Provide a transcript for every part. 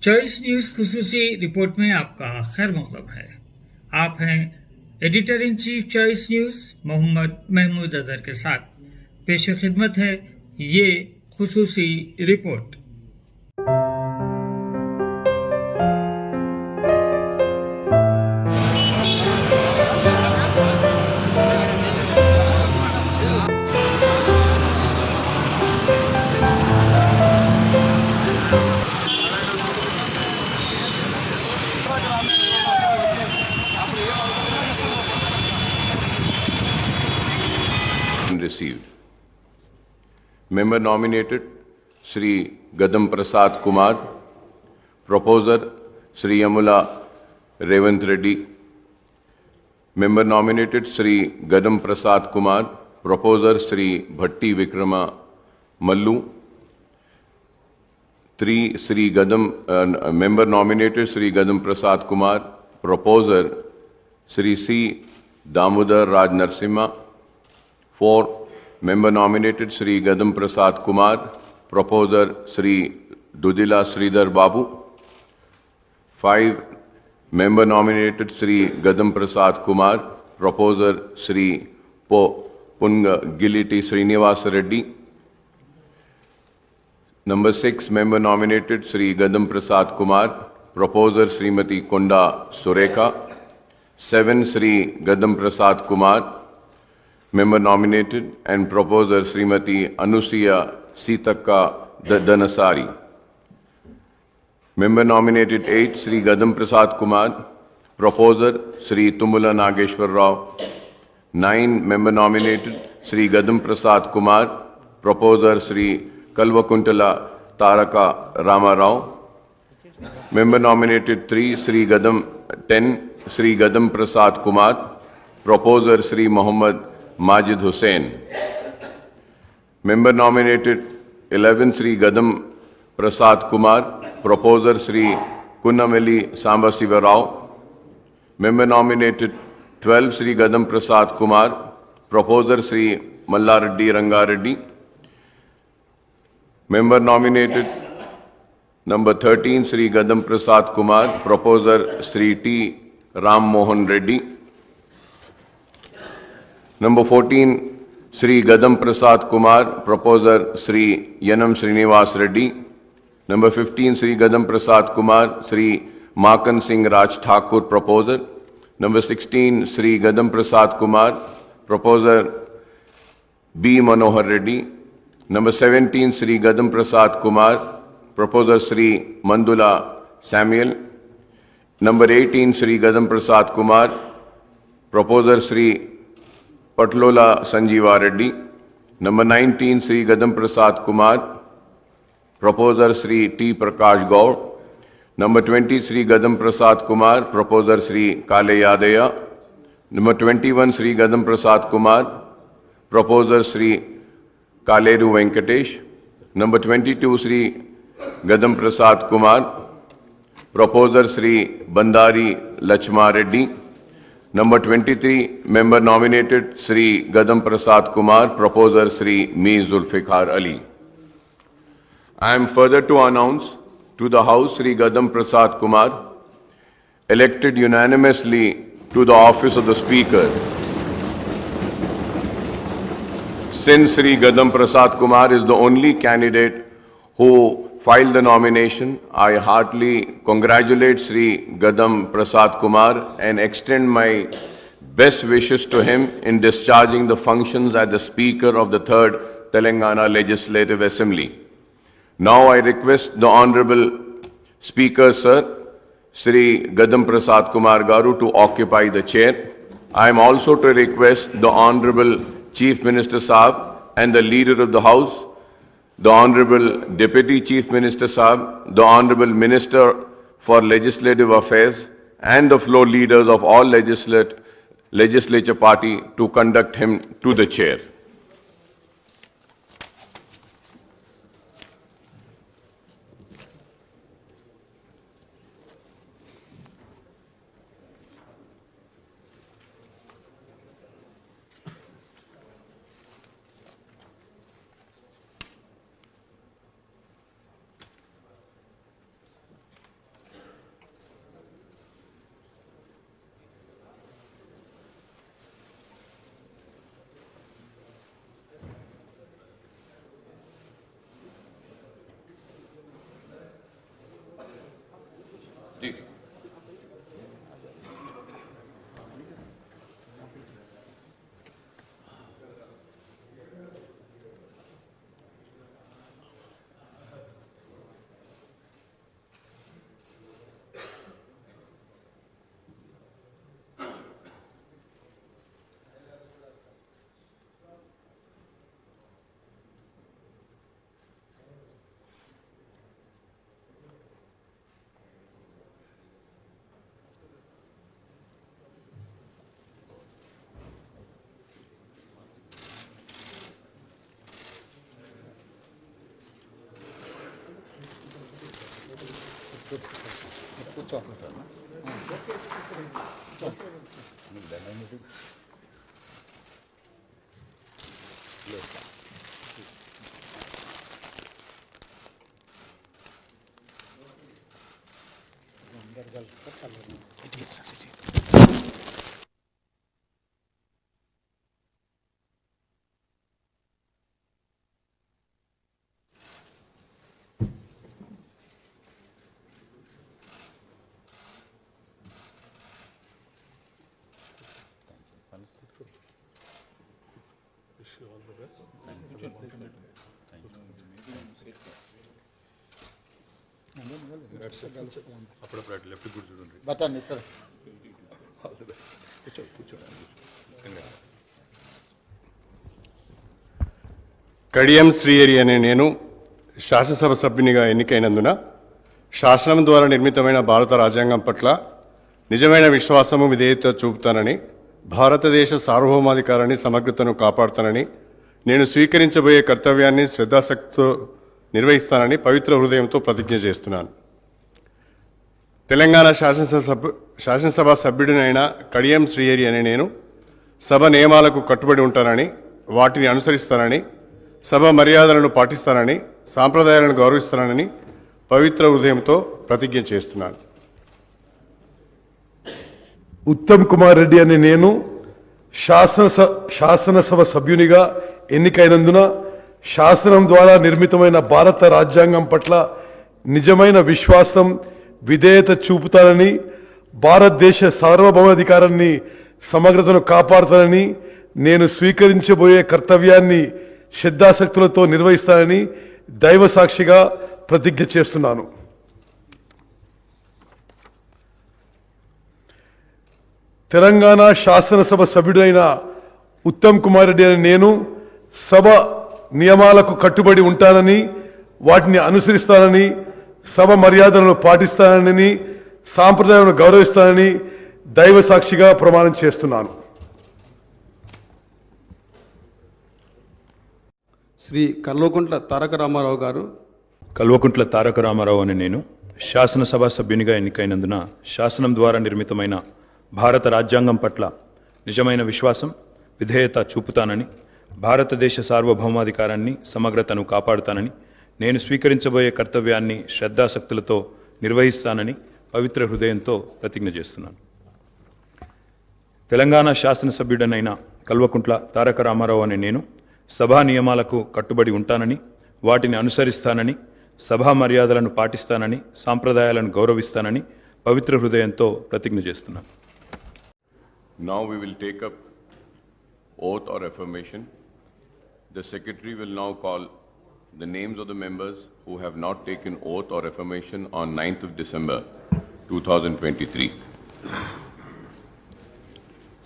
Choice news खुसूसी report में आपका खैर मकदम है। आप हैं editor in chief Choice News Mohammad Mahmood Azhar के साथ। पेश खिदमत है ये खुसूसी रिपोर्ट। Received. Member nominated Sri Gadam Prasad Kumar. Proposer Sri Yamula Revant Reddy. Member nominated Sri Gadam Prasad Kumar. Proposer Sri Bhatti Vikrama Mallu. Member nominated Sri Gadam Prasad Kumar. Proposer Sri C. Damodar Raj Narsimha. 4. Member nominated Sri Gadam Prasad Kumar. Proposer Sri Dudila Sridhar Babu. 5. Member nominated Sri Gadam Prasad Kumar. Proposer Sri Punga Giliti Srinivas Reddy. Number 6. Member nominated Sri Gadam Prasad Kumar. Proposer Srimati Konda Surekha. 7. Sri Gadam Prasad Kumar. Member nominated and proposer Srimati Anusuya Sitaka Danasari. Member nominated 8 Sri Gadam Prasad Kumar. Proposer Sri Tumula Nageshwar Rao. 9 member nominated Sri Gadam Prasad Kumar. Proposer Sri Kalvakuntala Taraka Rama Rao. Member nominated 10 Sri Gadam Prasad Kumar. Proposer Sri Muhammad Majid Hussain. Member nominated 11 Sri Gadam Prasad Kumar. Proposer Sri Kunnameli Sambasiva Rao. Member nominated 12 Sri Gadam Prasad Kumar. Proposer Sri Mallareddy Rangareddy. Member nominated number 13 Sri Gadam Prasad Kumar. Proposer Sri T. Ram Mohan Reddy. Number 14, Sri Gadam Prasad Kumar, proposer Sri Yanam Srinivas Reddy. Number 15, Sri Gadam Prasad Kumar, Sri Makan Singh Raj Thakur, proposer. Number 16, Sri Gadam Prasad Kumar, proposer B. Manohar Reddy. Number 17, Sri Gadam Prasad Kumar, proposer Sri Mandula Samuel. Number 18, Sri Gadam Prasad Kumar, proposer Sri Patlola Sanjeeva Reddy. Number 19, Sri Gadam Prasad Kumar. Proposer Sri T. Prakash Gaur. Number 20, Sri Gadam Prasad Kumar. Proposer Sri Kale Yadaya. Number 21, Sri Gadam Prasad Kumar. Proposer Sri Kaleru Venkatesh. Number 22, Sri Gadam Prasad Kumar. Proposer Sri Bandari Lachma Reddy. Number 23, member nominated Sri Gadam Prasad Kumar, proposer Sri Me Zulfikar Ali. I am further to announce to the House Sri Gadam Prasad Kumar, elected unanimously to the office of the Speaker. Since Sri Gadam Prasad Kumar is the only candidate who filed the nomination, I heartily congratulate Sri Gadam Prasad Kumar and extend my best wishes to him in discharging the functions as the Speaker of the 3rd Telangana Legislative Assembly. Now I request the Honorable Speaker, Sir, Sri Gadam Prasad Kumar Garu to occupy the chair. I am also to request the Honorable Chief Minister Saab and the Leader of the House, the Honorable Deputy Chief Minister Saab, the Honorable Minister for Legislative Affairs and the floor leaders of all legislature party to conduct him to the chair. जी బతాన్ని ఇక్కడ కడియం శ్రీహరి అనే నేను శాసనసభ సభ్యునిగా ఎన్నికైనందున శాసనం ద్వారా నిర్మితమైన భారత రాజ్యాంగం పట్ల నిజమైన విశ్వాసము విధేయత చూపుతానని, భారతదేశ సార్వభౌమాధికారాన్ని సమగ్రతను కాపాడుతానని, నేను స్వీకరించబోయే కర్తవ్యాన్ని శ్రద్ధాశక్తితో నిర్వహిస్తానని పవిత్ర హృదయంతో ప్రతిజ్ఞ చేస్తున్నాను. తెలంగాణ శాసనసభ సభ్యుడినైన కడియం శ్రీహరి అనే నేను సభ నియమాలకు కట్టుబడి ఉంటానని, వాటిని అనుసరిస్తానని, సభ మర్యాదలను పాటిస్తానని, సాంప్రదాయాలను గౌరవిస్తానని పవిత్ర హృదయంతో ప్రతిజ్ఞ చేస్తున్నాను. ఉత్తమ్ కుమార్ రెడ్డి అనే నేను శాసనసభ సభ్యునిగా ఎన్నికైనందున శాసనం ద్వారా నిర్మితమైన భారత రాజ్యాంగం పట్ల నిజమైన విశ్వాసం విధేయత చూపుతానని, భారతదేశ సార్వభౌమాధికారాన్ని సమగ్రతను కాపాడుతానని, నేను స్వీకరించబోయే కర్తవ్యాన్ని శ్రద్ధాశక్తులతో నిర్వహిస్తానని దైవ సాక్షిగా ప్రతిజ్ఞ చేస్తున్నాను. తెలంగాణ శాసనసభ సభ్యుడైన ఉత్తమ్ కుమార్ రెడ్డి అనే నేను సభ నియమాలకు కట్టుబడి ఉంటానని, వాటిని అనుసరిస్తానని, సభ మర్యాదలను పాటిస్తానని, సాంప్రదాయాలను గౌరవిస్తానని దైవ సాక్షిగా ప్రమాణం చేస్తున్నాను. శ్రీ కల్వకుంట్ల తారక రామారావు గారు. కల్వకుంట్ల తారక రామారావు అనే నేను శాసనసభ సభ్యునిగా ఎన్నికైనందున శాసనం ద్వారా నిర్మితమైన భారత రాజ్యాంగం పట్ల నిజమైన విశ్వాసం విధేయత చూపుతానని, భారతదేశ సార్వభౌమాధికారాన్ని సమగ్రతను కాపాడుతానని, నేను స్వీకరించబోయే కర్తవ్యాన్ని శ్రద్ధాశక్తులతో నిర్వహిస్తానని పవిత్ర హృదయంతో ప్రతిజ్ఞ చేస్తున్నాను. తెలంగాణ శాసనసభ్యుడనైన కల్వకుంట్ల తారక రామారావు అనే నేను సభా నియమాలకు కట్టుబడి ఉంటానని, వాటిని అనుసరిస్తానని, సభా మర్యాదలను పాటిస్తానని, సాంప్రదాయాలను గౌరవిస్తానని పవిత్ర హృదయంతో ప్రతిజ్ఞ చేస్తున్నాను. Now we will take up oath or affirmation. The secretary will now call the names of the members who have not taken oath or affirmation on 9th of December 2023.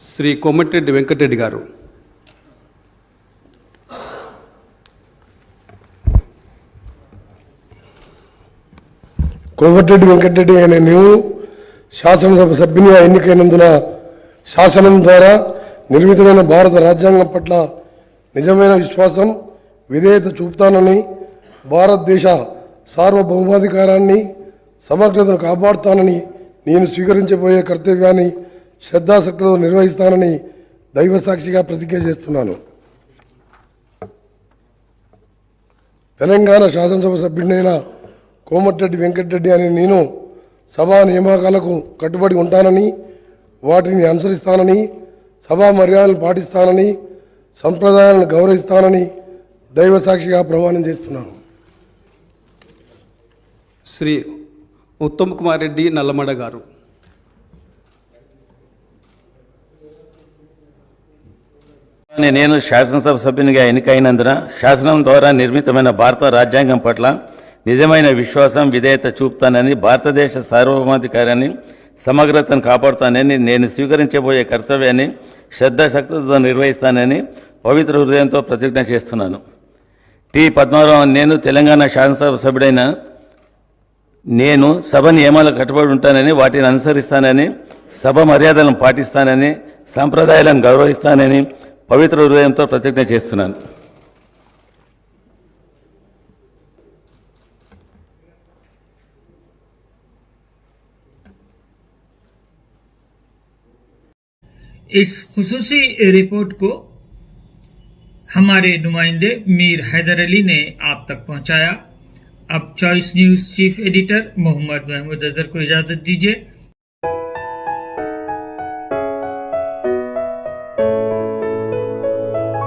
Shri Komatireddy Venkatareddy గారు. కోమటిరెడ్డి వెంకటరెడ్డి అనే నేను శాసనసభ సభ్యునిగా ఎన్నికైనందున శాసనం ద్వారా నిర్మితమైన భారత రాజ్యాంగం పట్ల నిజమైన విశ్వాసం విధేయత చూపుతానని, భారతదేశ సార్వభౌమాధికారాన్ని సమగ్రతను కాపాడుతానని, నేను స్వీకరించబోయే కర్తవ్యాన్ని శ్రద్ధాశక్తితో నిర్వహిస్తానని దైవ సాక్షిగా ప్రతిజ్ఞ చేస్తున్నాను. తెలంగాణ శాసనసభ సభ్యుడినైన కోమటిరెడ్డి వెంకటరెడ్డి అనే నేను సభా నియామకాలకు కట్టుబడి ఉంటానని, వాటిని అనుసరిస్తానని, సభా మర్యాదలను పాటిస్తానని, సంప్రదాయాలను గౌరవిస్తానని దైవ సాక్షిగా ప్రమాణం చేస్తున్నాను. శ్రీ ఉత్తమ్ కుమార్ రెడ్డి నల్లమడ గారు. నేను శాసనసభ సభ్యునిగా ఎన్నికైనందున శాసనం ద్వారా నిర్మితమైన భారత రాజ్యాంగం పట్ల నిజమైన విశ్వాసం విధేయత చూపుతానని, భారతదేశ సార్వభౌమాధికారాన్ని సమగ్రతను కాపాడుతానని, నేను స్వీకరించబోయే కర్తవ్యాన్ని శ్రద్ధాశక్తితో నిర్వహిస్తానని పవిత్ర హృదయంతో ప్రతిజ్ఞ చేస్తున్నాను. టి పద్మారావు. నేను తెలంగాణ శాసనసభ సభ్యుడైన నేను సభ నియమాలకు కట్టుబడి ఉంటానని, వాటిని అనుసరిస్తానని, సభ మర్యాదలను పాటిస్తానని, సంప్రదాయాలను గౌరవిస్తానని పవిత్ర హృదయంతో ప్రతిజ్ఞ చేస్తున్నాను. इस खुसूसी रिपोर्ट को हमारे नुमाइंदे मीर हैदर अली ने आप तक पहुंचाया। अब Choice News chief editor Mohammad Mahmood Azhar को इजाज़त दीजिए।